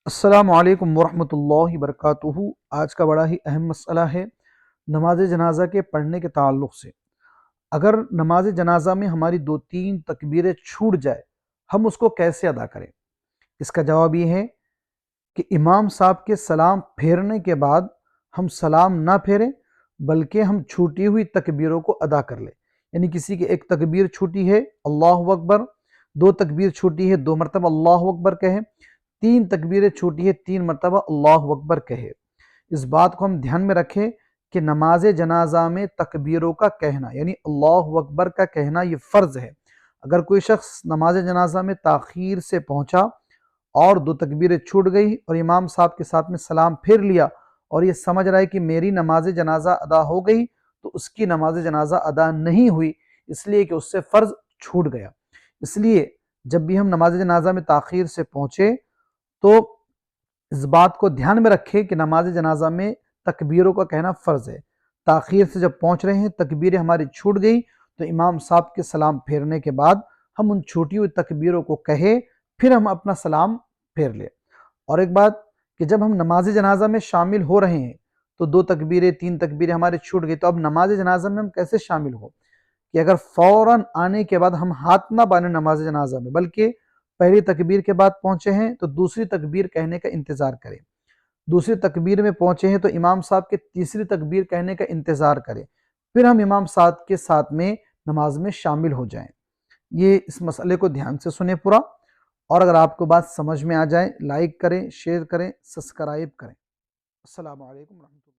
अस्सलामु अलैकुम वरहमतुल्लाहि वबरकातुहू। आज का बड़ा ही अहम मसला है नमाज जनाजा के पढ़ने के ताल्लुक़ से। अगर नमाज जनाजा में हमारी 2-3 तकबीरें छूट जाए, हम उसको कैसे अदा करें? इसका जवाब ये है कि इमाम साहब के सलाम फेरने के बाद हम सलाम ना फेरें, बल्कि हम छूटी हुई तकबीरों को अदा कर लें। यानी किसी की एक तकबीर छूटी है अल्लाहु अकबर, 2 तकबीर छूटी है 2 मरतबा अल्लाहु अकबर कहें, 3 तकबीरें छूटी है 3 मरतबा अल्लाहु अकबर कहे। इस बात को हम ध्यान में रखें कि नमाज जनाजा में तकबीरों का कहना यानी अल्लाहु अकबर का कहना ये फ़र्ज़ है। अगर कोई शख्स नमाज जनाजा में ताख़ीर से पहुंचा और 2 तकबीरें छूट गई और इमाम साहब के साथ में सलाम फेर लिया और ये समझ रहा है कि मेरी नमाज जनाजा अदा हो गई, तो उसकी नमाज जनाजा अदा नहीं हुई, इसलिए कि उससे फ़र्ज़ छूट गया। इसलिए जब भी हम नमाज जनाजा में ताख़ीर से पहुँचे तो इस बात को ध्यान में रखें कि नमाज जनाजा में तकबीरों का कहना फ़र्ज़ है। ताख़ीर से जब पहुँच रहे हैं, तकबीरें हमारी छूट गई, तो इमाम साहब के सलाम फेरने के बाद हम उन छूटी हुई तकबीरों को कहें, फिर हम अपना सलाम फेर लें। और एक बात कि जब हम नमाज जनाजा में शामिल हो रहे हैं, तो 2 तकबीरें 3 तकबीरें हमारी छूट गई, तो अब नमाज जनाजा में हम कैसे शामिल हो कि अगर फ़ौरन आने के बाद हम हाथ ना बांधें नमाज जनाजा में, बल्कि पहली तकबीर के बाद पहुंचे हैं तो दूसरी तकबीर कहने का इंतज़ार करें। दूसरी तकबीर में पहुंचे हैं तो इमाम साहब के तीसरी तकबीर कहने का इंतज़ार करें, फिर हम इमाम साहब के साथ में नमाज में शामिल हो जाएं। ये इस मसले को ध्यान से सुने पूरा, और अगर आपको बात समझ में आ जाए लाइक करें, शेयर करें, सब्सक्राइब करें। अस्सलामु अलैकुम।